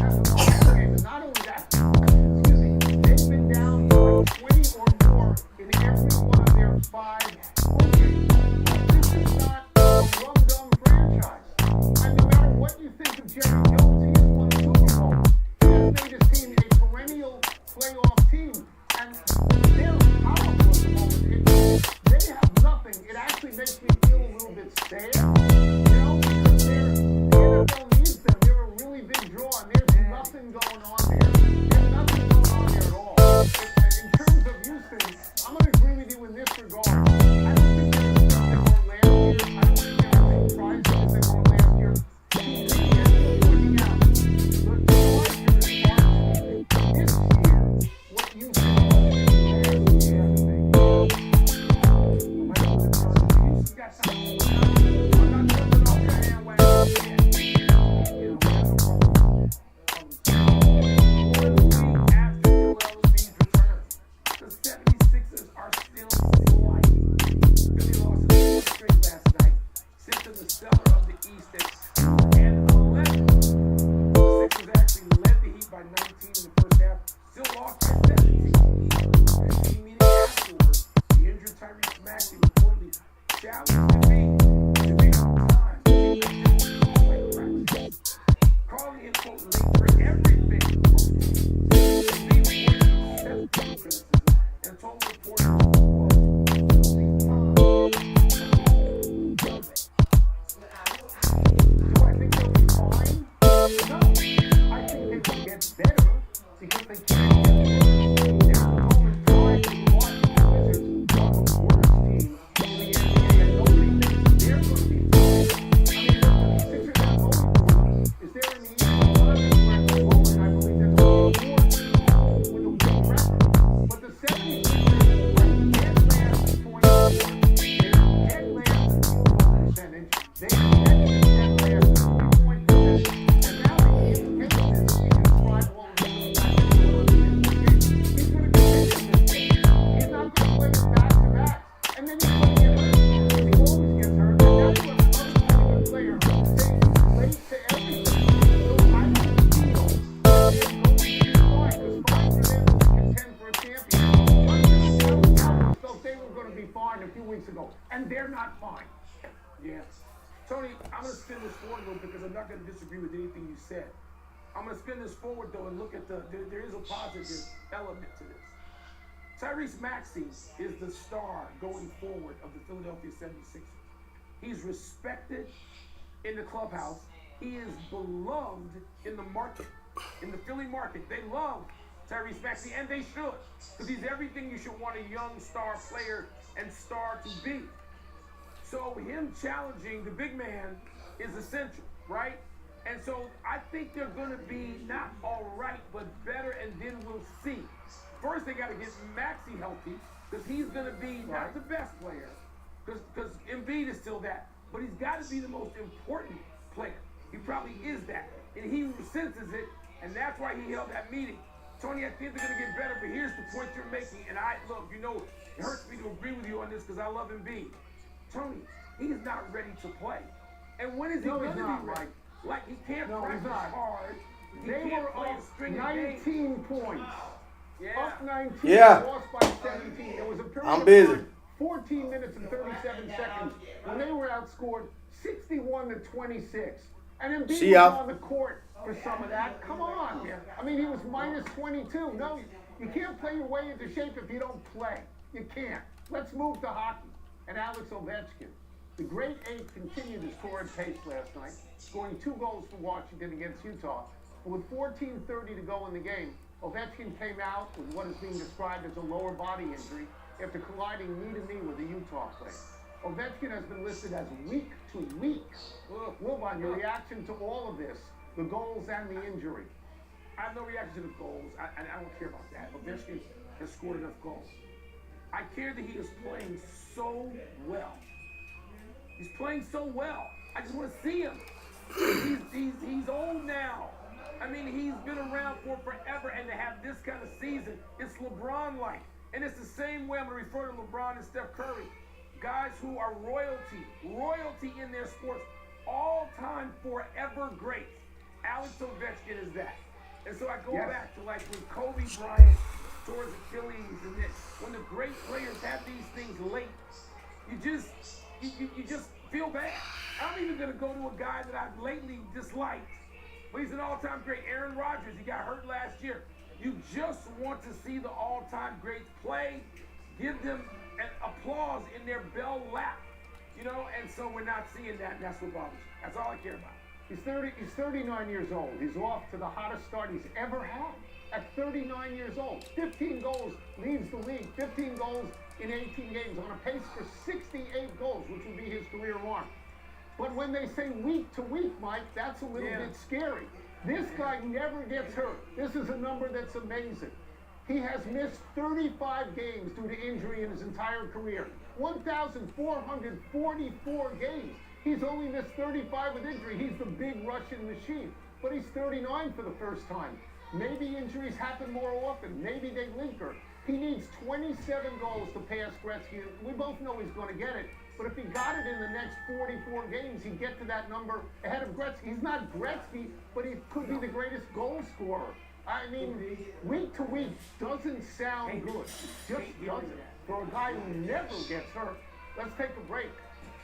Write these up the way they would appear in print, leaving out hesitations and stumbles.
And not only that, excuse me, they've been down by 20 or more in every one of their 5 home games. This is not a rum-dum franchise. And no matter what you think of Jerry Jones, he has won Super Bowl. He has made his team a perennial playoff team. And they're powerful at the moment. They have nothing. It actually makes me feel a little bit sad, because the NFL needs them. They're a really big draw, and there's nothing going on there. There's nothing going on there at all. In terms of Houston, I'm going to agree with you in this regard. I don't think they were last year. I don't think they were surprised as they were last year. Looking out. The question is, this year, what you saw last year, Houston's got something. I'm not jumping off your handwagon. I'm going to spin this forward, though, and look at there is a positive element to this. Tyrese Maxey is the star going forward of the Philadelphia 76ers. He's respected in the clubhouse. He is beloved in the market, in the Philly market. They love Tyrese Maxey, and they should, because he's everything you should want a young star player and star to be. So him challenging the big man is essential, right? And so I think they're going to be not all right, but better, and then we'll see. First, they got to get Maxey healthy, because he's going to be not the best player, because Embiid is still that, but he's got to be the most important player. He probably is that, and he senses it, and that's why he held that meeting. Tony, I think they're going to get better, but here's the point you're making, and look, it hurts me to agree with you on this because I love Embiid. Tony, he's not ready to play. And when is he going to be ready? Like, he can't practice hard. They were up 19 points. Yeah. Up 19, lost by 17. There was a period of time, 14 minutes and 37 seconds, when they were outscored 61-26. And Embiid was on the court for some of that. Come on. I mean, he was minus 22. No, you can't play your way into shape if you don't play. You can't. Let's move to hockey. And Alex Ovechkin. The great eight continued his torrid pace last night, scoring 2 goals for Washington against Utah. But with 14:30 to go in the game, Ovechkin came out with what is being described as a lower body injury after colliding knee-to-knee with a Utah player. Ovechkin has been listed as week to week. Wilbon, your reaction to all of this, the goals and the injury? I have no reaction to the goals. I don't care about that. Ovechkin has scored enough goals. I care that he is playing so well. He's playing so well. I just want to see him. He's old now. I mean, he's been around for forever, and to have this kind of season, it's LeBron-like. And it's the same way I'm going to refer to LeBron and Steph Curry. Guys who are royalty in their sports, all-time, forever greats. Alex Ovechkin is that. And so I go back to like when Kobe Bryant tore his Achilles, and then when the great players have these things late, you just feel bad. I'm even gonna go to a guy that I've lately disliked, but he's an all-time great, Aaron Rodgers. He got hurt last year. You just want to see the all-time greats play, give them an applause in their bell lap, you know. And so we're not seeing that, and that's what bothers me. That's all I care about. He's 39 years old. He's off to the hottest start he's ever had. At 39 years old, 15 goals, leads the league. 15 goals in 18 games, on a pace for 68 goals, which would be his career mark. But when they say week to week, Mike, that's a little bit scary. This guy never gets hurt. This is a number that's amazing. He has missed 35 games due to injury in his entire career. 1,444 games. He's only missed 35 with injury. He's the big Russian machine. But he's 39 for the first time. Maybe injuries happen more often. Maybe they linger. He needs 27 goals to pass Gretzky. We both know he's going to get it. But if he got it in the next 44 games, he'd get to that number ahead of Gretzky. He's not Gretzky, but he could be the greatest goal scorer. I mean, week to week doesn't sound good. Just doesn't. For a guy who never gets hurt. Let's take a break.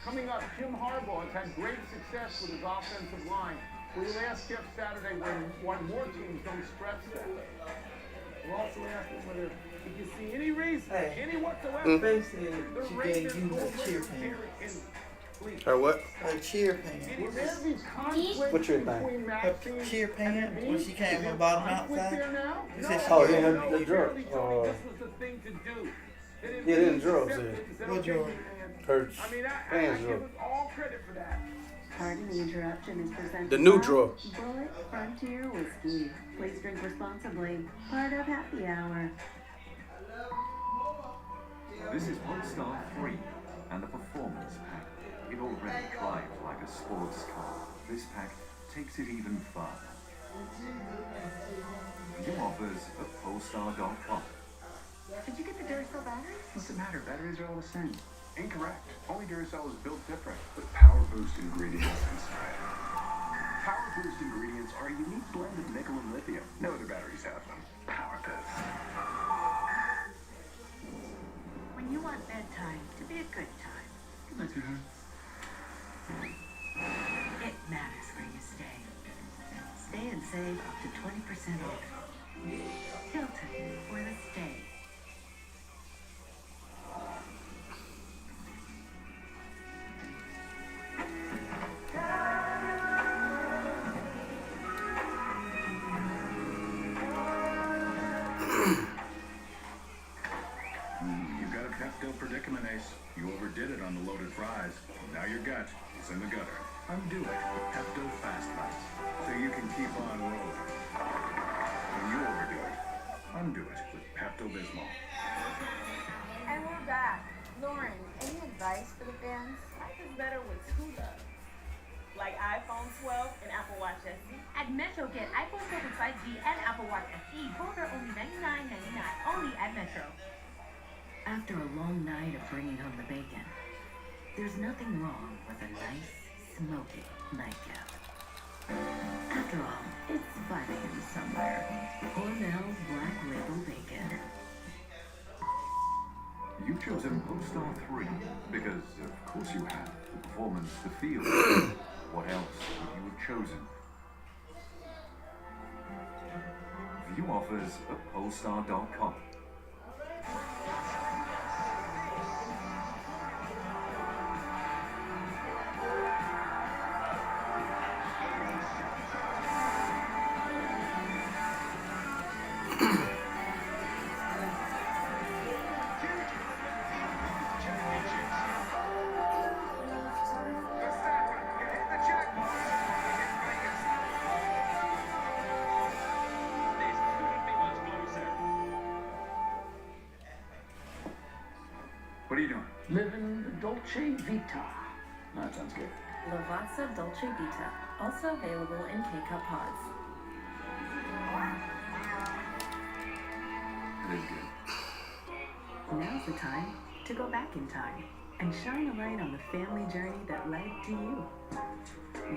Coming up, Jim Harbaugh has had great success with his offensive line. We'll ask Jeff Saturday why more teams don't stretch that. We'll also ask him whether he can see any reason, any whatsoever. Faye said she gave you a cheer pan. Her what? A cheer pan. What cheer pan? Her cheer pan when she came from bottom outside. You said she Oh, gave yeah, you the drugs. This was the thing to do. Yeah, the drugs. What drug? Her I mean, I hands give drug. us all credit for that. Pardon the interruption is presented The new by drug. Bullet Frontier Whiskey. Please drink responsibly. Part of Happy Hour. This is Polestar 3 and the Performance Pack. It already drives like a sports car. This pack takes it even further. New offers at Polestar.com. Did you get the Duracell battery? What's the matter? Batteries are all the same. Incorrect. Only Duracell is built different with Power Boost ingredients inside. Power Boost ingredients are a unique blend of nickel and lithium. No other batteries have them. Power Boost. When you want bedtime to be a good time, Good night, sweetheart. it matters where you stay. Stay and save up to 20% off. Hilton for the stay. You got a Pepto predicament, Ace. You overdid it on the loaded fries. Now your gut is in the gutter. Undo it with Pepto Fast Bites, so you can keep on rolling. When you overdo it, undo it with Pepto-Bismol. And we're back. Lauren, any advice for the fans? Life is better with two loves. Like iPhone 12 and Apple Watch SE. At Metro, get iPhone 12 with 5G and Apple Watch SE. Both are only $99.99. Only at Metro. After a long night of bringing home the bacon, there's nothing wrong with a nice, smoky nightcap. After all, it's 5 a.m. somewhere. Hormel's Black Label Bacon. You've chosen Polestar 3 because, of course you have, the performance, the feel. What else would you have chosen? View offers at Polestar.com. What are you doing? Living the Dolce Vita. That sounds good. Lavazza Dolce Vita, also available in K-Cup pods. It is good. Now's the time to go back in time and shine a light on the family journey that led to you.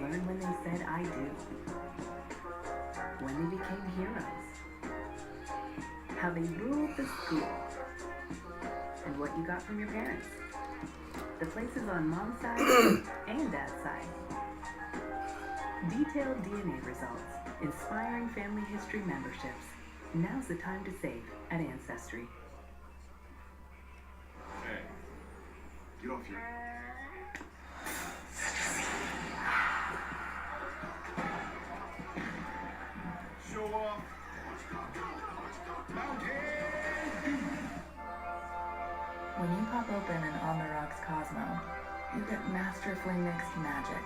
Learn when they said I do. when they became heroes, how they ruled the school, and what you got from your parents. The places on mom's side and dad's side. Detailed DNA results, inspiring family history memberships. Now's the time to save at Ancestry. Hey, get off your... Show off. When you pop open an On the Rocks Cosmo, you get masterfully mixed magic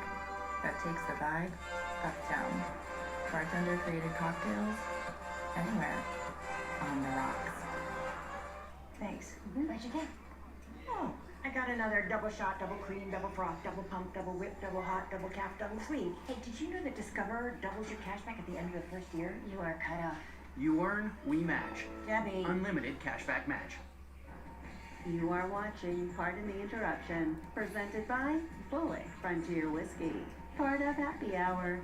that takes the vibe uptown. Bartender created cocktails anywhere on the rocks. Thanks. What'd you get? Oh, I got another double shot, double cream, double froth, double pump, double whip, double hot, double calf, double sleeve. Hey, did you know that Discover doubles your cashback at the end of the first year? You are cut off. You earn, we match. Debbie. Unlimited cashback match. You are watching Pardon the Interruption, presented by Bullet Frontier Whiskey, part of Happy Hour.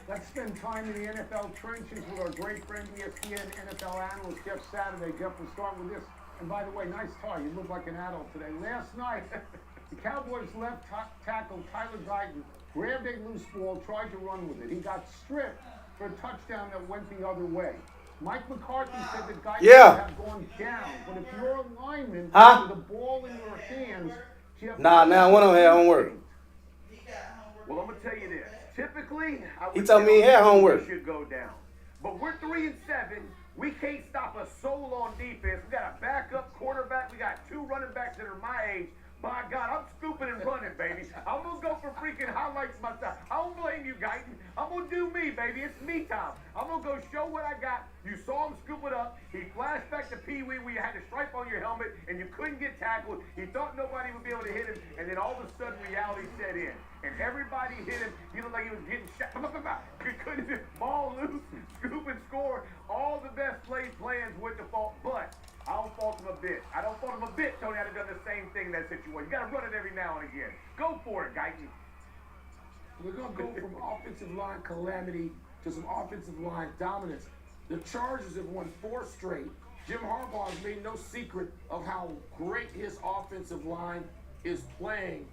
Let's spend time in the NFL trenches with our great friend, ESPN NFL analyst, Jeff Saturday. Jeff, we'll start with this. And by the way, nice tie. You look like an adult today. Last night, the Cowboys left tackle Tyler Guyton grabbed a loose ball, tried to run with it. He got stripped for a touchdown that went the other way. Mike McCarthy said that Guyton should have gone down. But if you're a lineman with the ball in your hands, Jeff... Nah, now one of them had homework. Well, I'm going to tell you this. Typically, I would He told me he had homework. should go down. But we're 3-7. We can't stop a soul on defense. We got a backup quarterback. We got 2 running backs that are my age. By God, I'm scooping and running, baby. I'm going to go for freaking highlights myself. I don't blame you, Guyton. I'm going to do me, baby. It's me time. I'm going to go show what I got. You saw him scoop it up. He flashed back to Pee Wee where you had a stripe on your helmet and you couldn't get tackled. He thought nobody would be able to hit him. And then all of a sudden, reality set in. And everybody hit him. He looked like he was getting shot. He couldn't hit ball loose, scoop and score. All the best laid plans with the fault. But I don't fault him a bit. I don't fault him a bit, Tony. I'd have done the same thing in that situation. You got to run it every now and again. Go for it, Guyton. We're going to go from offensive line calamity to some offensive line dominance. The Chargers have won 4 straight. Jim Harbaugh has made no secret of how great his offensive line is playing.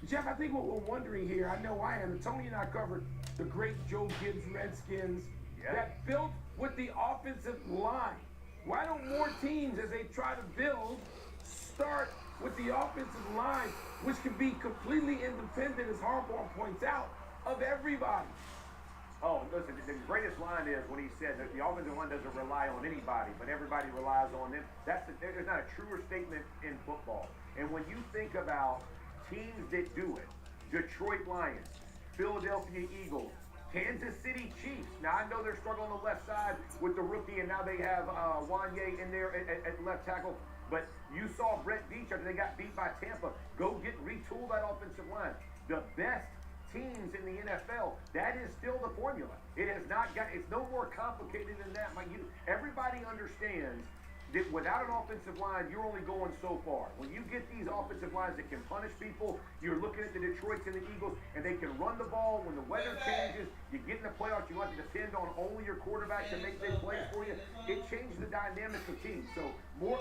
Jeff, I think what we're wondering here, I know I am, and Tony and I covered the great Joe Gibbs Redskins that built with the offensive line. Why don't more teams, as they try to build, start with the offensive line, which can be completely independent, as Harbaugh points out, of everybody? Oh, listen, the greatest line is when he said that the offensive line doesn't rely on anybody, but everybody relies on them. There's not a truer statement in football. And when you think about teams that do it, Detroit Lions, Philadelphia Eagles, Kansas City Chiefs. Now, I know they're struggling on the left side with the rookie, and now they have Wanye in there at left tackle. But you saw Brett Veach after they got beat by Tampa. Go retool that offensive line. The best teams in the NFL, that is still the formula. It has not got, it's no more complicated than that. Everybody understands that without an offensive line, you're only going so far. When you get these offensive lines that can punish people, you're looking at the Detroits and the Eagles, and they can run the ball. When the weather changes, you get in the playoffs, you have to depend on only your quarterback to make big plays for you. It changes the dynamics of teams. So more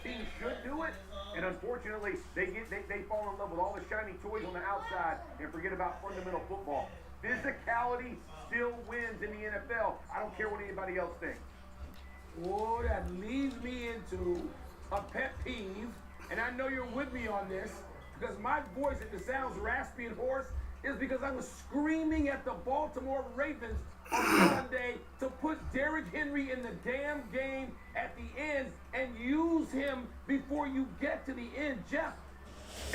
teams should do it, and unfortunately, they fall in love with all the shiny toys on the outside and forget about fundamental football. Physicality still wins in the NFL. I don't care what anybody else thinks. Oh, that leads me into a pet peeve, and I know you're with me on this, because my voice, if it sounds raspy and hoarse, is because I was screaming at the Baltimore Ravens on Sunday to put Derrick Henry in the damn game at the end and use him before you get to the end. Jeff,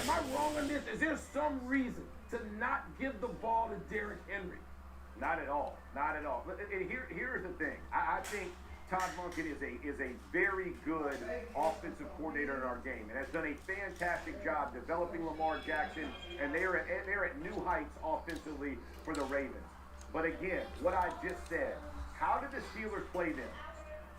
am I wrong on this? Is there some reason to not give the ball to Derrick Henry? Not at all. Not at all. Here's the thing. I think Todd Monken is a very good offensive coordinator in our game and has done a fantastic job developing Lamar Jackson, and they're at new heights offensively for the Ravens. But again, what I just said, how did the Steelers play them?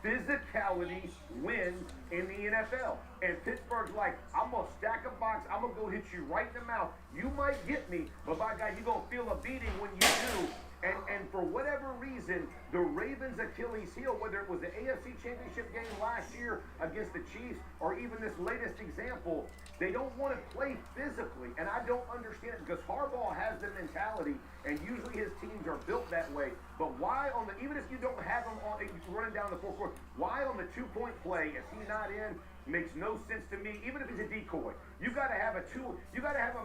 Physicality wins in the NFL. And Pittsburgh's like, I'm going to stack a box. I'm going to go hit you right in the mouth. You might get me, but by God, you're going to feel a beating when you do. And for whatever reason, the Ravens' Achilles heel, whether it was the AFC Championship game last year against the Chiefs or even this latest example, they don't want to play physically. And I don't understand it because Harbaugh has the mentality, and usually his teams are built that way. But why on the, even if you don't have him on, running down the fourth quarter, why on the 2-point play is he not in? Makes no sense to me. Even if he's a decoy, you got to have a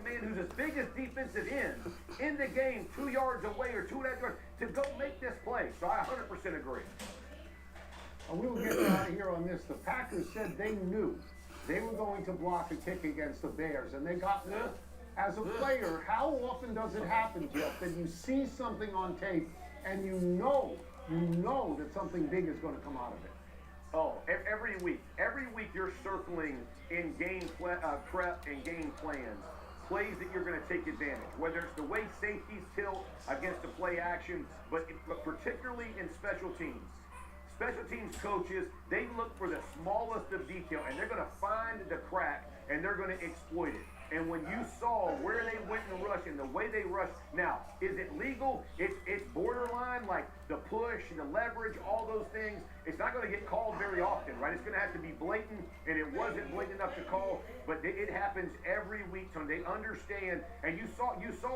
man who's as big as defensive end in the game, 2 yards away or 2.5 yards to go make this play. So I 100% agree. We will get out of here on this. The Packers said they knew they were going to block a kick against the Bears, and they got one. As a player, how often does it happen, Jeff, that you see something on tape and you know that something big is going to come out of it? Oh, every week. Every week you're circling in game prep and game plans plays that you're going to take advantage. Whether it's the way safeties tilt against the play action, but particularly in special teams. Special teams coaches, they look for the smallest of detail, and they're going to find the crack, and they're going to exploit it. And when you saw where they went and rushed and the way they rushed, now, is it legal? It's borderline, like the push and the leverage, all those things. It's not going to get called very often, right? It's going to have to be blatant, and it wasn't blatant enough to call, but it happens every week, so they understand. And you saw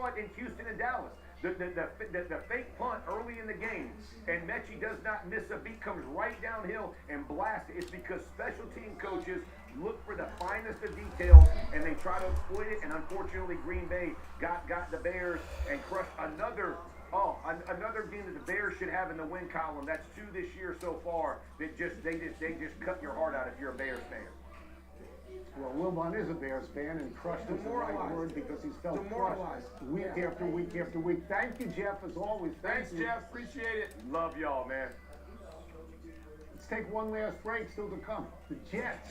it in Houston and Dallas. The fake punt early in the game, and Mechie does not miss a beat, comes right downhill and blasts it. It's because special team coaches look for the finest of details, and they try to exploit it. And unfortunately, Green Bay got the Bears and crushed another game that the Bears should have in the win column. That's 2 this year so far. They just cut your heart out if you're a Bears fan. Well, Wilbon is a Bears fan, and crushed is the right word because he's felt crushed week after week after week. Thank you, Jeff, as always. Thanks, Jeff. Appreciate it. Love y'all, man. Let's take one last break, still to come. The Jets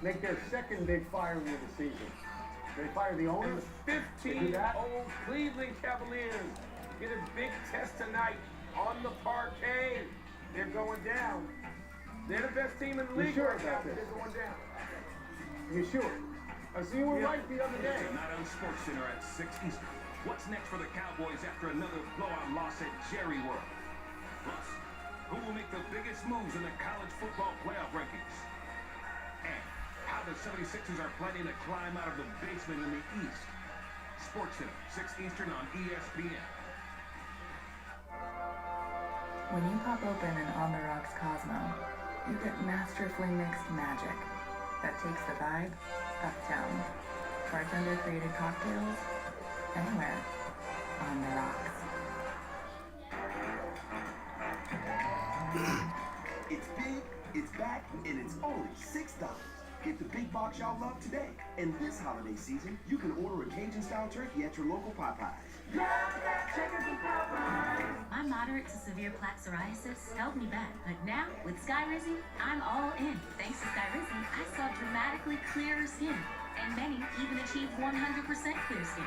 make their second big firing of the season. They fire the owner. And the 15-old Cleveland Cavaliers get a big test tonight on the parquet. They're going down. They're the best team in the league right now. They're going down. You sure? I see you were right the other day. Tonight on Sports Center at 6 Eastern. What's next for the Cowboys after another blowout loss at Jerry World? Plus, who will make the biggest moves in the college football playoff rankings? And how the 76ers are planning to climb out of the basement in the East. Sports Center, 6 Eastern on ESPN. When you pop open an On the Rocks Cosmo, you get masterfully mixed magic that takes the vibe uptown. Bartender created cocktails anywhere on the rocks. It's big, it's back, and it's only $6. Get the big box y'all love today. And this holiday season, you can order a Cajun-style turkey at your local Popeyes. My moderate to severe plaque psoriasis held me back, but now with Skyrizi, I'm all in. Thanks to Skyrizi, I saw dramatically clearer skin, and many even achieved 100% clear skin.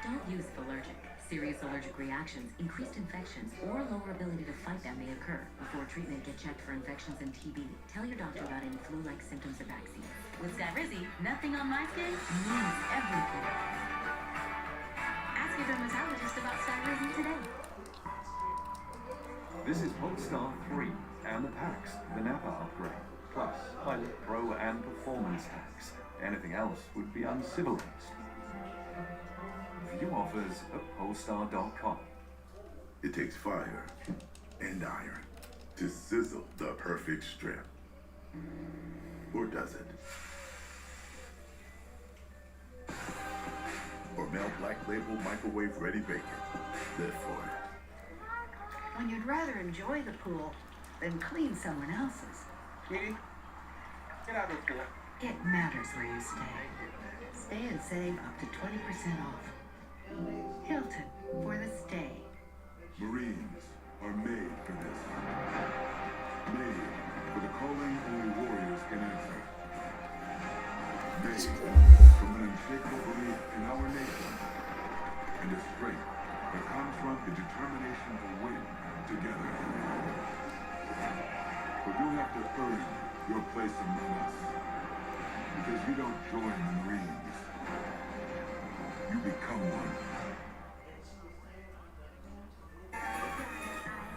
Don't use allergic. Serious allergic reactions, increased infections, or lower ability to fight them may occur. Before treatment, get checked for infections and TB. Tell your doctor about any flu-like symptoms or vaccines. With Skyrizi, nothing on my skin means everything. Ask your dermatologist about Skyrizi today. This is Polestar 3 and the packs, the Napa upgrade, plus Pilot Pro and Performance tax. Anything else would be uncivilized. View offers at Polestar.com. It takes fire and iron to sizzle the perfect strip. Or does it? Or melt Black Label microwave ready bacon. Live for it. When you'd rather enjoy the pool than clean someone else's. Kitty, get out of the pool. It matters where you stay. Stay and save up to 20% off. Hilton for the stay. Marines are made for this. Made for the calling only warriors can answer. Made from an unshakable belief in our nation and a strength that comes from the determination to win together. But you'll have to earn your place among us. Because you don't join the Marines. You become one.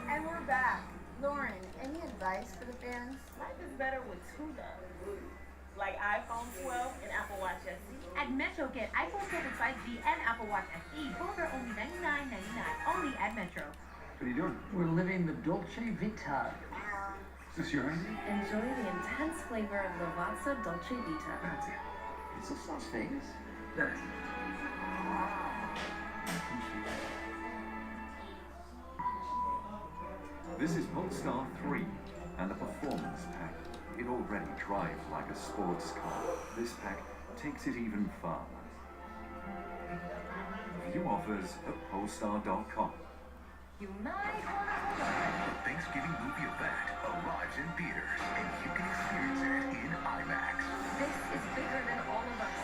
And we're back. Lauren, any advice for the fans? Life is better with two doves. Like iPhone 12 and Apple Watch SE. At Metro, get iPhone 7 5G and Apple Watch SE. Both are only $99.99. Only at Metro. What are you doing? We're living the Dolce Vita. Is this your idea? Enjoy the intense flavor of Lavazza Dolce Vita. That's it. Is this Las Vegas? That's it. This is Polestar 3 and the Performance Pack. It already drives like a sports car. This pack takes it even farther. View offers at Polestar.com. You might want to hold on. The Thanksgiving movie of that arrives in theaters, and you can experience it in IMAX. This is bigger than all of us.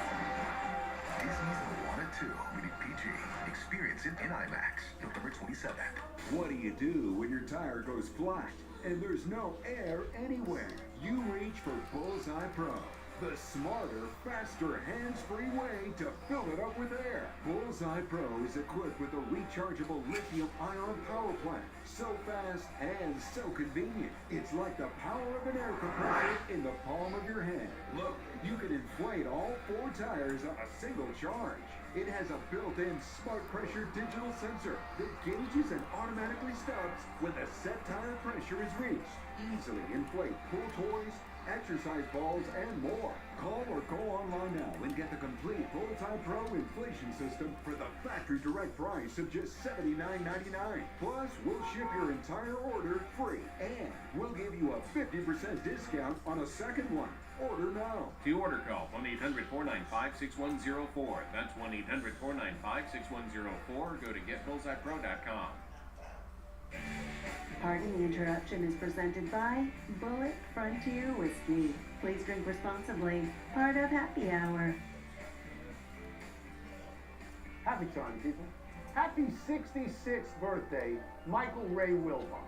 Disney's The Wanted 2, rated PG. Experience it in IMAX, November 27th. What do you do when your tire goes flat and there's no air anywhere? You reach for Bullseye Pro, the smarter, faster, hands-free way to fill it up with air. Bullseye Pro is equipped with a rechargeable lithium-ion power plant. So fast and so convenient. It's like the power of an air compressor in the palm of your hand. Look, you can inflate all 4 tires on a single charge. It has a built-in smart pressure digital sensor that gauges and automatically stops when the set tire pressure is reached. Easily inflate pool toys, exercise balls, and more. Call or go online now and get the complete Bullseye Pro inflation system for the factory direct price of just $79.99. Plus, we'll ship your entire order free, and we'll give you a 50% discount on a second one. Order now. To order, call 1-800-495-6104. That's 1-800-495-6104. Or go to getbullseyepro.com. Pardon the interruption is presented by Bullet Frontier Whiskey. Please drink responsibly. Part of Happy Hour. Happy time, people. Happy 66th birthday, Michael Ray Wilbon.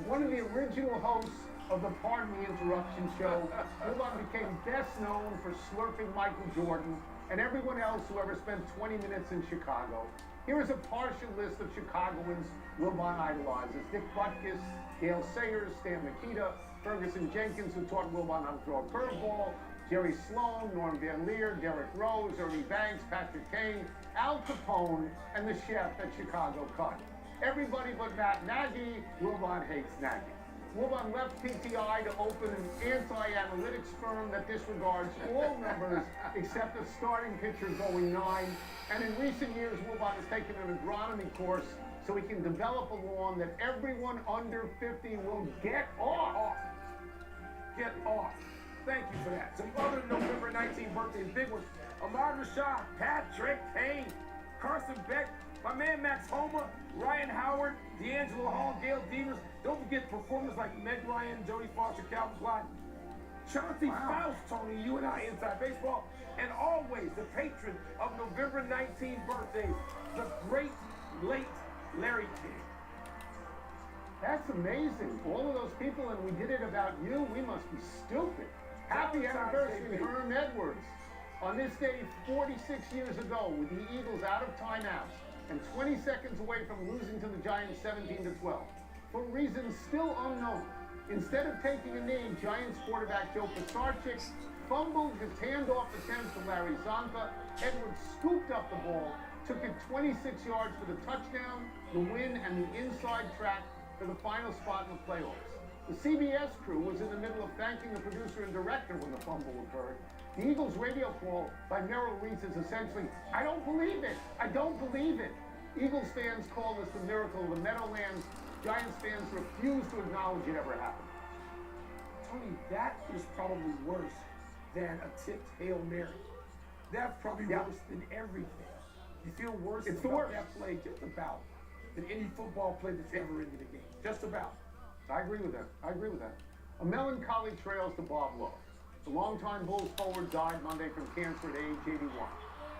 One of the original hosts of the Pardon the Interruption show. Wilbon became best known for slurping Michael Jordan and everyone else who ever spent 20 minutes in Chicago. Here is a partial list of Chicagoans Wilbon idolizes: Dick Butkus, Gail Sayers, Stan Mikita, Ferguson Jenkins, who taught Wilbon how to throw a curveball, Jerry Sloan, Norm Van Leer, Derrick Rose, Ernie Banks, Patrick Kane, Al Capone, and the chef that Chicago cut. Everybody but Matt Nagy. Wilbon hates Nagy. Wilbon left PTI to open an anti-analytics firm that disregards all numbers except a starting pitcher going 9. And in recent years, Wilbon has taken an agronomy course so he can develop a lawn that everyone under 50 will get off. Get off. Thank you for that. Some other November 19th birthdays, big ones. Ahmad Rashad, Patrick Kane, Carson Beck, my man Max Homa, Ryan Howard, D'Angelo Hall, Gail Devers. Don't forget performers like Meg Ryan, Jodie Foster, Calvin Klein, Chauncey Faust, Tony, you and I, Inside Baseball, and always the patron of November 19th birthdays, the great late Larry King. That's amazing. All of those people, and we did it about you. We must be stupid. Happy anniversary, Herm Edwards. On this day, 46 years ago, with the Eagles out of timeouts and 20 seconds away from losing to the Giants 17-12. For reasons still unknown, instead of taking a knee, Giants quarterback Joe Pisarcik fumbled his handoff attempt to Larry Zonka. Edwards scooped up the ball, took it 26 yards for the touchdown, the win, and the inside track for the final spot in the playoffs. The CBS crew was in the middle of thanking the producer and director when the fumble occurred. The Eagles radio call by Merrill Reese is essentially, "I don't believe it. I don't believe it." Eagles fans call this the miracle of the Meadowlands. Giants fans refuse to acknowledge it ever happened. Tony, that is probably worse than a tipped Hail Mary. That's probably worse than everything. You feel worse about that play, just about, than any football play that's ever into the game. Just about. I agree with that. A melancholy trails to Bob Love. The longtime Bulls forward died Monday from cancer at age 81.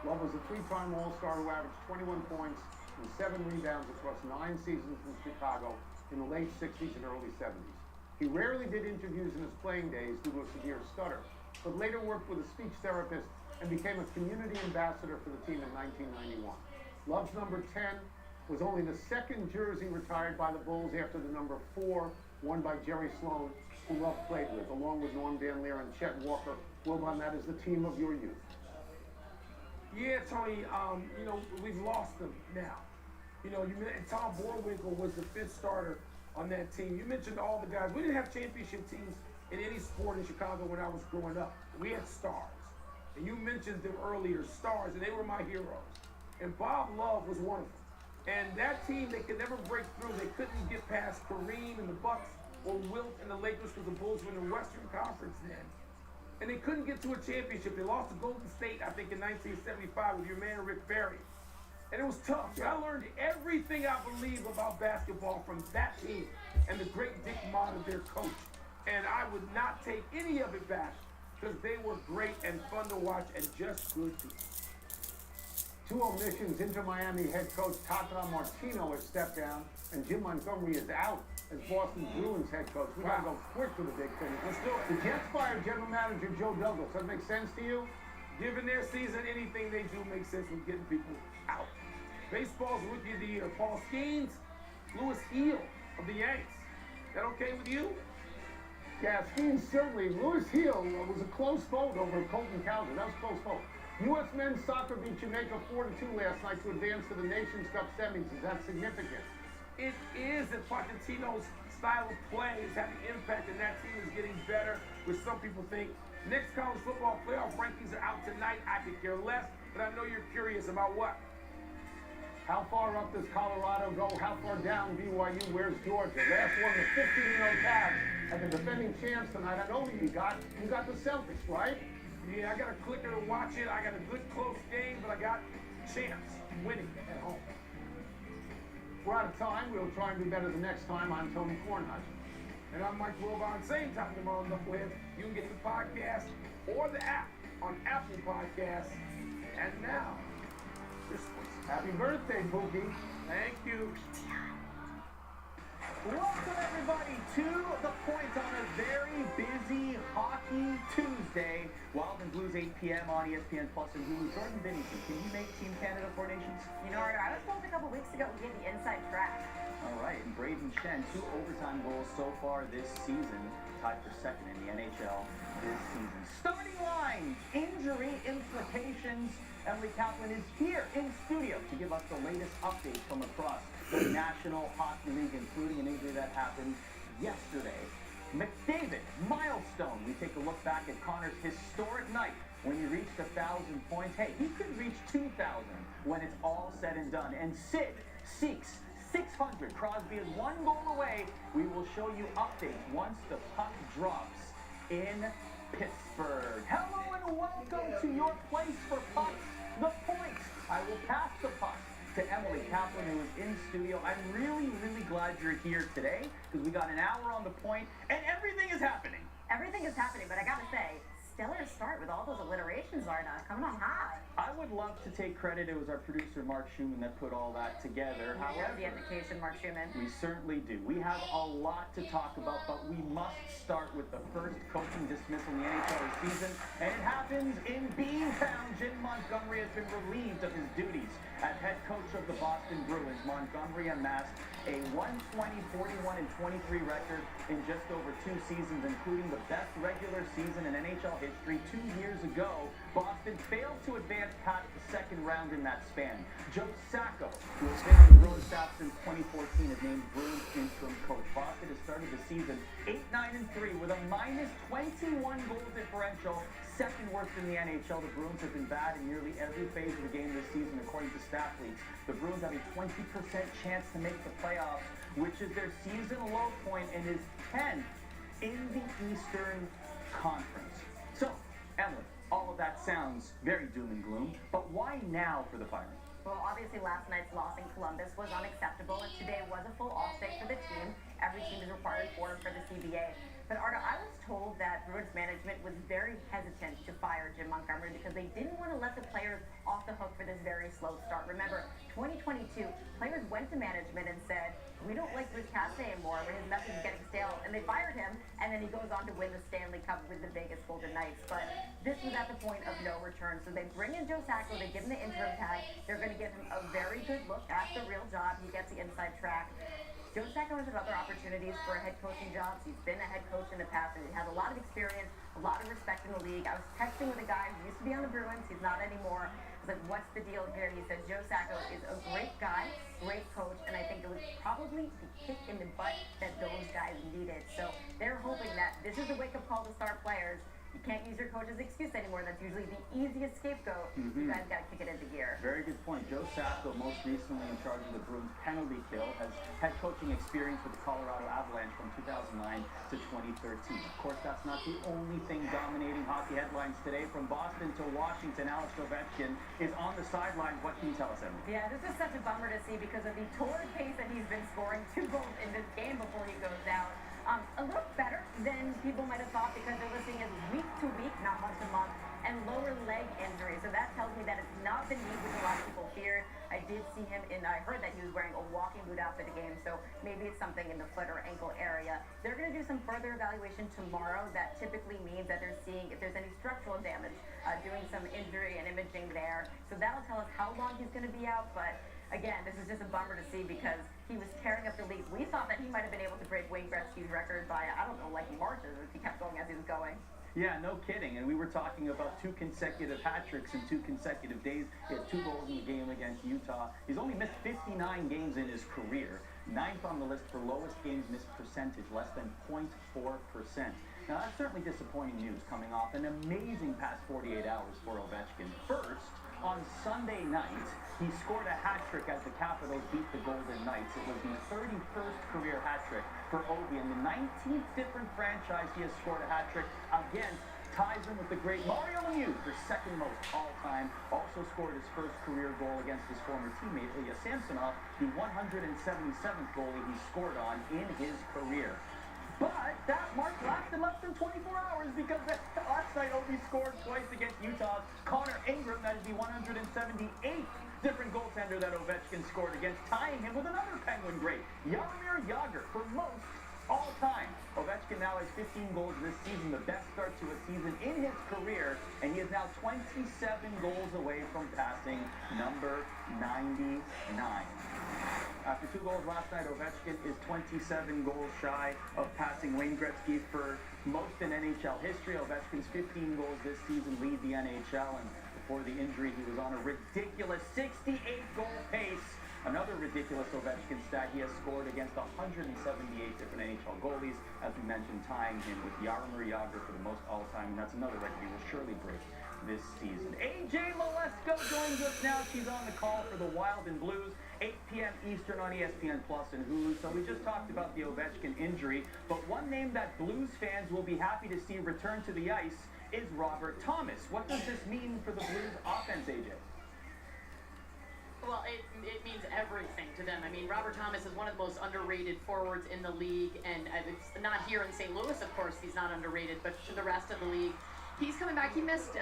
Love was a 3-time All-Star who averaged 21 points and 7 rebounds across 9 seasons in Chicago in the late 60s and early 70s. He rarely did interviews in his playing days due to a severe stutter, but later worked with a speech therapist and became a community ambassador for the team in 1991. Love's number 10 was only the second jersey retired by the Bulls after the number 4, worn by Jerry Sloan, who Love played with, along with Norm Van Leer and Chet Walker. Wilbon, that is the team of your youth. Yeah, Tony, you know, we've lost them now. You know, Tom Boerwinkle was the 5th starter on that team. You mentioned all the guys. We didn't have championship teams in any sport in Chicago when I was growing up. We had stars. And you mentioned them earlier, stars, and they were my heroes. And Bob Love was one of them. And that team, they could never break through. They couldn't get past Kareem and the Bucks or Wilt and the Lakers because the Bulls were in the Western Conference then. And they couldn't get to a championship. They lost to Golden State, I think, in 1975 with your man Rick Barry. And it was tough. I learned everything I believe about basketball from that team and the great Dick Motta, their coach. And I would not take any of it back because they were great and fun to watch and just good people. 2 omissions. Inter Miami head coach Tata Martino has stepped down, and Jim Montgomery is out as Boston Bruins head coach. We gotta go quick for the big thing. Let's do it. The Jets fired general manager Joe Douglas. Does that make sense to you? Given their season, anything they do makes sense with getting people out. Baseball's rookie of the year, Paul Skeens, Louis Heel of the Yanks. That okay with you? Yeah, Skeens certainly. Louis Heel was a close vote over Colton Cowser. That was a close vote. U.S. men's soccer beat Jamaica 4-2 last night to advance to the Nations Cup semis. Is that significant? It is, and Pochettino's style of play is having impact, and that team is getting better, which some people think. Next college football playoff rankings are out tonight. I could care less, but I know you're curious about what? How far up does Colorado go? How far down BYU? Where's Georgia? Last one, the 15-0 Cavs and the defending champs tonight. I know who you got. You got the Celtics, right? Yeah, I got a clicker to watch it. I got a good close game, but I got champs winning at home. We're out of time. We'll try and do better the next time. I'm Tony Kornheiser. And I'm Mike Wilbon. Same time tomorrow, Knuckleheads. You can get the podcast or the app on Apple Podcasts. And now, your sports. Happy birthday, Pookie. Thank you. Welcome, everybody, to The Point on a very busy Hockey Tuesday. Wild and Blues, 8 p.m. on ESPN Plus and Hulu. Jordan Bennington, can you make Team Canada 4 Nations? You know, I was told a couple weeks ago we get the inside track. All right, and Braden Shen, 2 overtime goals so far this season, tied for 2nd in the NHL this season. Starting line, injury implications. Emily Kaplan is here in studio to give us the latest updates from across the National Hockey League, including an injury that happened yesterday. McDavid, milestone. We take a look back at Connor's historic night when he reached 1,000 points. Hey, he could reach 2,000 when it's all said and done. And Sid seeks 600. Crosby is 1 goal away. We will show you updates once the puck drops in Pittsburgh. Hello and welcome to your place for pucks, The Point. I will pass the puck to Emily Kaplan, who is in studio. I'm really, really glad you're here today because we got an hour on The Point and everything is happening. Everything is happening, but I gotta say, stellar start with all those alliterations, Arna. Coming on high. I would love to take credit. It was our producer, Mark Schumann, that put all that together. You have the education, Mark Schumann. We certainly do. We have a lot to talk about, but we must start with the first coaching dismissal in the NHL season, and it happens in Beantown. Jim Montgomery has been relieved of his duties as head coach of the Boston Bruins. Montgomery amassed a 120-41-23 record in just over 2 seasons, including the best regular season in NHL history 2 years ago. Boston failed to advance past the 2nd round in that span. Joe Sacco, who has been on the Bruins staff since 2014, is named Bruins interim coach. Boston has started the season 8-9-3 with a -21 goal differential, 2nd worst in the NHL. The Bruins have been bad in nearly every phase of the game this season, according to stat leagues. The Bruins have a 20% chance to make the playoffs, which is their season low point and is 10th in the Eastern Conference. So, Emily, all of that sounds very doom and gloom, but why now for the Firing? Well, obviously last night's loss in Columbus was unacceptable, and today was a full off day for the team. Every team is required for the CBA. But Arda, I was told that Bruins management was very hesitant to fire Jim Montgomery because they didn't want to let the players off the hook for this very slow start. Remember, 2022, players went to management and said, we don't like Bruce Cassidy anymore, his message is getting stale, and they fired him, and then he goes on to win the Stanley Cup with the Vegas Golden Knights. But this was at the point of no return, so they bring in Joe Sacco, they give him the interim tag, they're going to give him a very good look at the real job, he gets the inside track. Joe Sacco has had other opportunities for head coaching jobs. He's been a head coach in the past, and he has a lot of experience, a lot of respect in the league. I was texting with a guy who used to be on the Bruins. He's not anymore. I was like, what's the deal here? He says Joe Sacco is a great guy, great coach, and I think it was probably the kick in the butt that those guys needed. So they're hoping that this is a wake-up call to star players. You can't use your coach's excuse anymore. That's usually the easiest scapegoat. You guys got to kick it into gear. Very good point. Joe Sacco, most recently in charge of the Bruins penalty kill, has had coaching experience with the Colorado Avalanche from 2009 to 2013. Of course, that's not the only thing dominating hockey headlines today. From Boston to Washington, Alex Ovechkin is on the sideline. What can you tell us, Emily? Yeah, this is such a bummer to see because of the torrid pace that he's been scoring 2 goals in this game before he goes out. A little better than people might have thought because they're listing his week to week, not month to month, and lower leg injury. So that tells me that it's not the knee, which a lot of people feared. I did see him I heard that he was wearing a walking boot out for the game, so maybe it's something in the foot or ankle area. They're going to do some further evaluation tomorrow. That typically means that they're seeing if there's any structural damage, doing some injury and imaging there. So that'll tell us how long he's going to be out, but again, this is just a bummer to see because he was tearing up the league. We thought that he might have been able to break Wayne Gretzky's record by, I don't know, like marches if he kept going as he was going. Yeah, no kidding. And we were talking about 2 consecutive hat tricks in 2 consecutive days. He had 2 goals in the game against Utah. He's only missed 59 games in his career. 9th on the list for lowest games missed percentage, less than 0.4%. Now, that's certainly disappointing news coming off an amazing past 48 hours for Ovechkin. First, on Sunday night, he scored a hat trick as the Capitals beat the Golden Knights. It was the 31st career hat trick for Ovi, and the 19th different franchise he has scored a hat trick against. Ties him with the great Mario Lemieux for 2nd most all-time. Also scored his first career goal against his former teammate Ilya Samsonov, the 177th goalie he scored on in his career. But that mark lasted less than 24 hours because last night Ovi scored twice against Utah's Connor Ingram. That is the 178th different goaltender that Ovechkin scored against, tying him with another Penguin great, Jaromir Jagr, for most all time. Ovechkin now has 15 goals this season, the best start to a season in his career, and he is now 27 goals away from passing number 99. After 2 goals last night, Ovechkin is 27 goals shy of passing Wayne Gretzky for most in NHL history. Ovechkin's 15 goals this season lead the NHL, and before the injury, he was on a ridiculous 68-goal pace. Another ridiculous Ovechkin stat, he has scored against 178 different NHL goalies, as we mentioned, tying him with Jaromir Jagr for the most all-time, and that's another record he will surely break this season. AJ Malesko joins us now. She's on the call for the Wild and Blues, 8 p.m. Eastern on ESPN Plus and Hulu. So we just talked about the Ovechkin injury, but one name that Blues fans will be happy to see return to the ice is Robert Thomas. What does this mean for the Blues offense, AJ? Well, it means everything to them. I mean, Robert Thomas is one of the most underrated forwards in the league, and it's not here in St. Louis, of course, he's not underrated, but to the rest of the league. He's coming back. He missed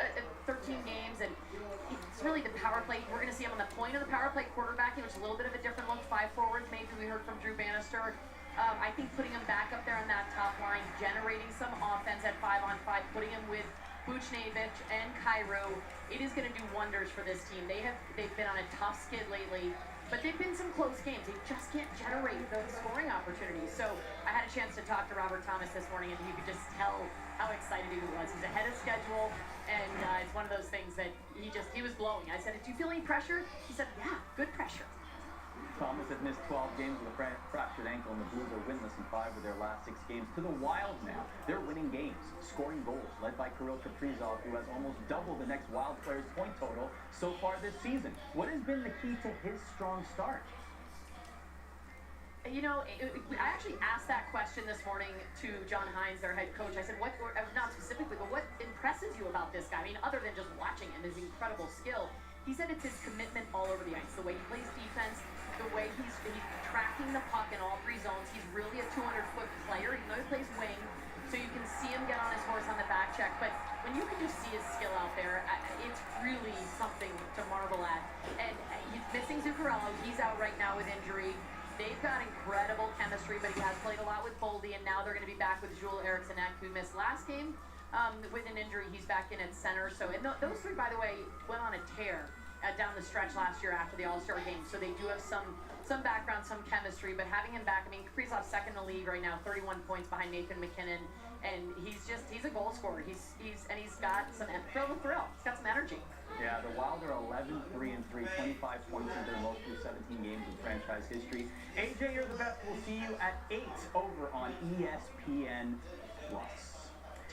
13 games, and it's really the power play. We're going to see him on the point of the power play quarterbacking, which is a little bit of a different look. 5 forwards, maybe we heard from Drew Bannister. I think putting him back up there on that top line, generating some offense at 5-on-5, putting him with Buchnevich and Cairo, it is going to do wonders for this team. They've been on a tough skid lately, but they've been some close games. They just can't generate those scoring opportunities. So I had a chance to talk to Robert Thomas this morning, and you could just tell how excited he was. He's ahead of schedule, and it's one of those things that he was glowing. I said, "Do you feel any pressure?" He said, "Yeah, good pressure." Thomas has missed 12 games with a fractured ankle, and the Blues are winless in 5 of their last 6 games. To the Wild now, they're winning games, scoring goals, led by Kirill Kaprizov, who has almost double the next Wild player's point total so far this season. What has been the key to his strong start? You know, I actually asked that question this morning to John Hines, their head coach. I said, not specifically, but what impresses you about this guy? I mean, other than just watching him, his incredible skill. He said it's his commitment all over the ice, the way he plays defense, the way he's tracking the puck in all 3 zones. He's really a 200-foot player, even though he plays wing. So you he's out right now with injury. They've got incredible chemistry, but he has played a lot with Boldy, and now they're going to be back with Joel Eriksson-Ek, who missed last game with an injury. He's back in at center. So and those three, by the way, went on a tear down the stretch last year after the All-Star game. So they do have some background, some chemistry, but having him back, I mean, Kaprizov's second in the league right now, 31 points behind Nathan McKinnon, and he's a goal scorer. He's got some thrill. He's got some energy. Yeah, the Wild are 11-3-3, 25 points in their most through 17 games in franchise history. AJ, you're the best. We'll see you at 8 over on ESPN+.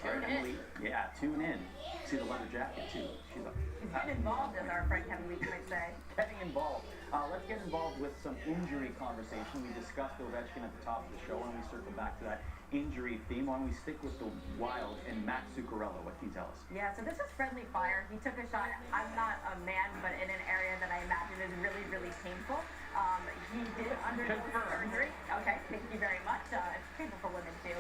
Tune in. Yeah, tune in. See the leather jacket, too. He's getting involved, as our friend Kevin Weeks might say. Getting involved. Let's get involved with some injury conversation. We discussed Ovechkin at the top of the show, and we circle back to that injury theme. Why don't we stick with the Wild and Matt Zuccarello? What can you tell us? Yeah, so this is friendly fire. He took a shot. I'm not a man, but in an area that I imagine is really, really painful. He did undergo surgery. Okay, thank you very much. It's painful for women too.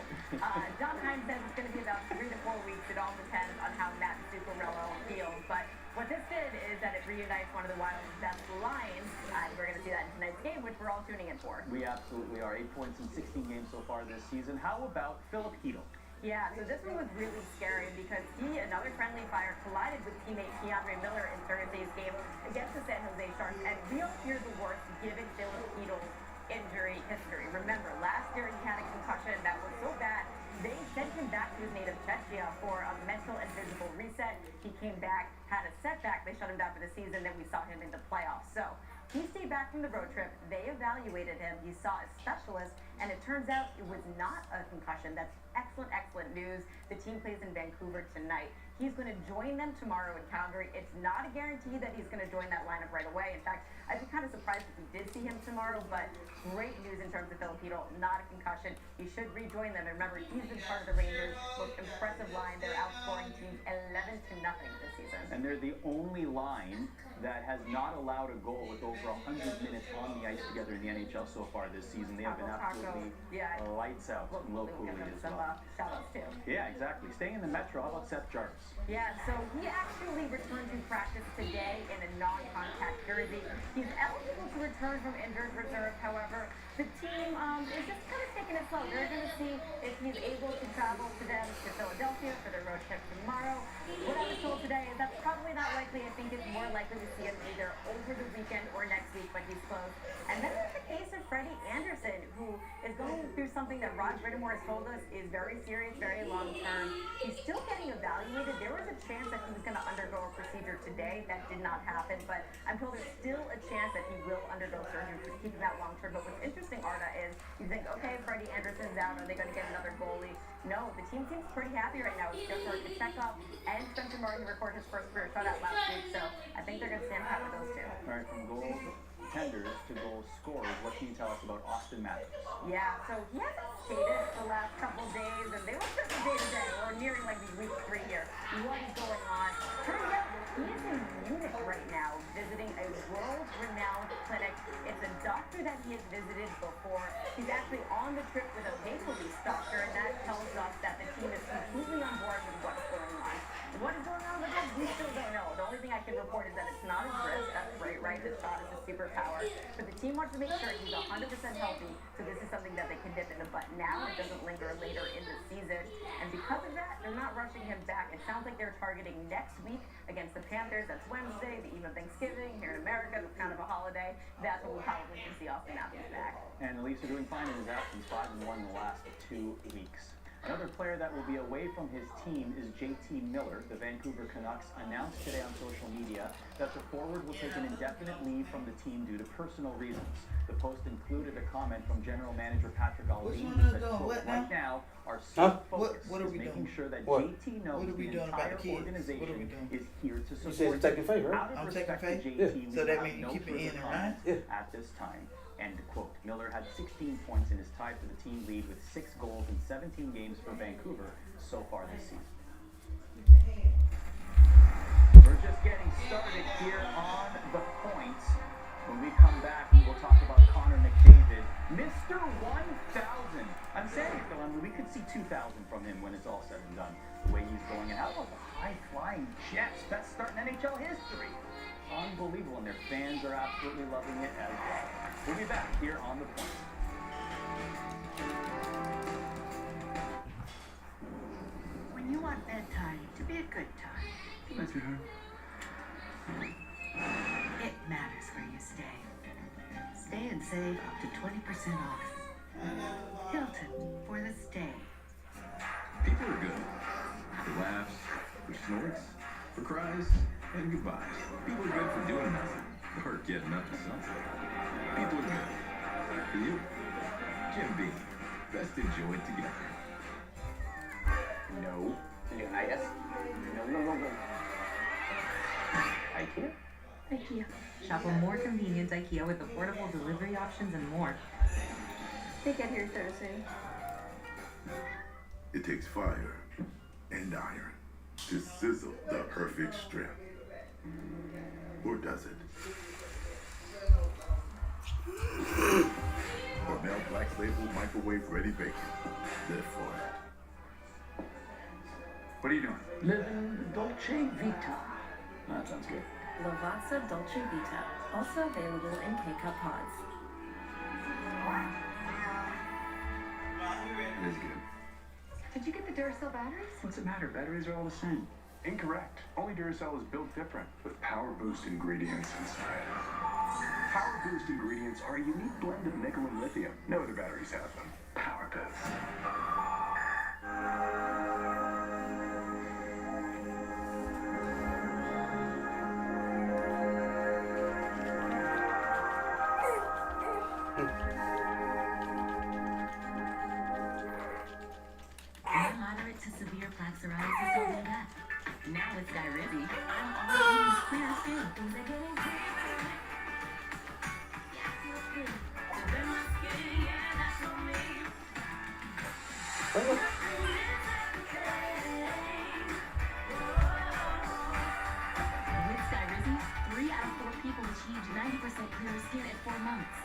John Hines says it's going to be about 3 to 4 weeks. It all depends on how Matt Zuccarello feels. But what this did is that it reunites one of the Wild's best lines, and we're going to see that in tonight's game, which we're all tuning in for. We absolutely are. 8 points in 16 games so far this season. How about Philip Hedl? Yeah, so this one was really scary because he, another friendly fire, collided with teammate Keandre Miller in Thursday's game against the San Jose Sharks, and we don't hear the worst given Philip Hedl's injury history. Remember, last year he had a concussion that was so bad, they sent him back to his native Czechia for a mental and physical reset. He came back, had a setback, they shut him down for the season, then we saw him in the playoffs. So he stayed back from the road trip, they evaluated him, he saw a specialist, and it turns out it was not a concussion. That's excellent news. The team plays in Vancouver tonight. He's going to join them tomorrow in Calgary. It's not a guarantee that he's going to join that lineup right away. In fact, I'd be kind of surprised if we did see him tomorrow, but great news in terms of Philip Hedl, not a concussion. He should rejoin them. And remember, he's been part of the Rangers' most impressive line. They're outscoring teams 11-0 this season. And they're the only line that has not allowed a goal with over 100 minutes on the ice together in the NHL so far this season. They have been absolutely lights out locally as well. Shout-outs too. Yeah, exactly. Staying in the Metro, how about Seth Jarvis? Yeah, so he actually returned to practice today in a non-contact jersey. He's eligible to return from injured reserve, however. The team is just kind of taking it slow. They're going to see if he's able to travel to Philadelphia for their road trip tomorrow. What I was told today is that's probably not likely. I think it's more likely to see him either over the weekend or next week, but he's close. And then there's the case of Freddie Anderson, who is going through something that Rod Rittemore has told us is very serious, very long-term. He's still getting evaluated. There was a chance that he was going to undergo a procedure today. That did not happen, but I'm told there's still a chance that he will undergo surgery to keep him out long-term. But what's interesting, Arda, is you think, okay, Freddie Anderson's out. Are they going to get another goalie? No, the team seems pretty happy right now with Joshua Kachekov and Spencer Martin, who recorded his first career shutout last week. So I think they're going to stand pat with those two. All right, from goal tenders to goal scorers, what can you tell us about Austin Matthews? Yeah, so he hasn't skated the last couple days, and they look good from day to day. We're nearing like week 3 here. What is going on? Turns out he is in Munich right now, visiting a world-renowned clinic. It's a doctor that he has visited before. He's actually on the trip with a Maple Leafs doctor, and that tells us that the team is completely on board with what's going on. What is going on with him? We still don't know. The only thing I can report is that it's not his wrist. That's great, right? His shot is a superpower. But the team wants to make sure he's 100% healthy, so this is something that they can dip in the butt now. It doesn't linger later in the season. And because of that, they're not rushing him back. It sounds like they're targeting next week against the Panthers. That's Wednesday, the eve of Thanksgiving. Here in America, it's kind of a holiday. That's when we'll probably see Austin Matthews back. And the Leafs are doing fine in his absence, 5-1 in the last 2 weeks. Another player that will be away from his team is JT Miller. The Vancouver Canucks announced today on social media that the forward will take an indefinite leave from the team due to personal reasons. The post included a comment from General Manager Patrick Alvin who said, quote, right now, our sole focus is making sure that JT knows the entire organization is here to support him. You said you're taking faith, right? Out of respect to JT, we so that have means you no keep it further in, comments right? at this time. End quote. Miller had 16 points in his tie for the team lead with 6 goals in 17 games for Vancouver so far this season. We're just getting started here on the points. When we come back, we will talk about Connor McDavid, Mr. 1000. I'm saying, Phil, we could see 2000 from him when it's all said and done. The way he's going, and how about the high-flying Jets? Best start in NHL history. unbelievable, and their fans are absolutely loving it as well. We'll be back here on The Point. When you want bedtime to be a good time, it matters where you stay. Stay and save up to 20% off. Hilton for the stay. People are good. For laughs, for snorts, for cries, and goodbyes. People are good for doing nothing, or getting up to something. People are good. For you, Jim Beam. Best enjoyed together. No. Yes. No. IKEA? IKEA. Shop a more convenient IKEA with affordable delivery options and more. They get here Thursday. It takes fire and iron to sizzle the perfect strip. Or does it? Hormel Black Label Microwave Ready Bacon. Live for it. What are you doing? Living the Dolce Vita. That sounds good. Lavazza Dolce Vita. Also available in K-Cup pods. It is good. Did you get the Duracell batteries? What's the matter? Batteries are all the same. Incorrect. Only Duracell is built different with Power Boost ingredients inside. Power Boost ingredients are a unique blend of nickel and lithium. No other batteries have them. Power Boost. Moderate to severe plaque psoriasis all day that. Now with Skyrizi, I'm all in clear skin. Things are getting clear. Yeah, it feels good. To burn my skin, yeah, that's for me. With Skyrizi, 3 out of 4 people achieved 90% clearer skin at 4 months.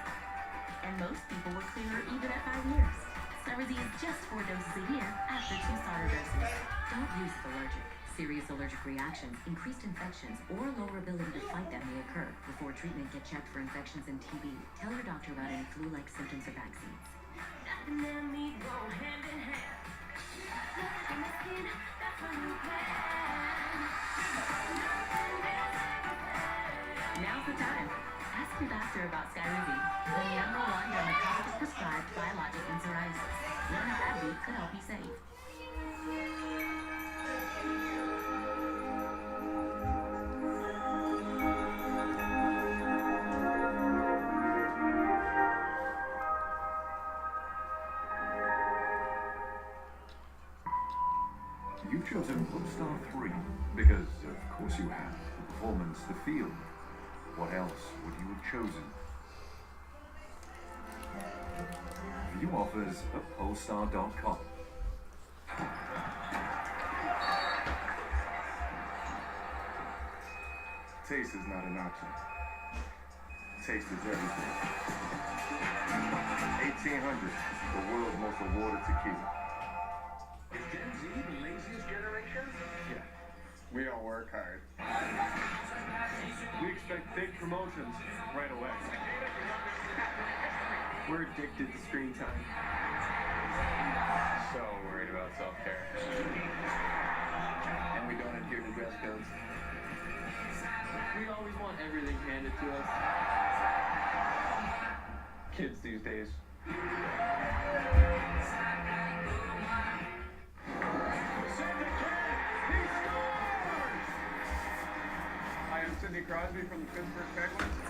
And most people were clearer even at 5 years. Skyrizi is just 4 doses a year after 2 starter doses. Don't use if allergic. Serious allergic reactions, increased infections, or lower ability to fight them may occur. Before treatment, get checked for infections and TB. Tell your doctor about any flu-like symptoms or vaccines. Now's the time. Ask your doctor about Skyrizi, the #1 dermatologist prescribed biologic in psoriasis. Learn how AbbVie could help you save. You've chosen Polestar 3 because, of course you have. The performance, the feel. What else would you have chosen? View offers at Polestar.com. Taste is not an option. Taste is everything. 1800, the world's most awarded tequila. Is Gen Z the laziest generation? Yeah, we all work hard. We expect big promotions right away. We're addicted to screen time. So worried about self-care. And we don't adhere to dress codes. We always want everything handed to us. Kids these days. I am Sidney Crosby from the Pittsburgh Penguins.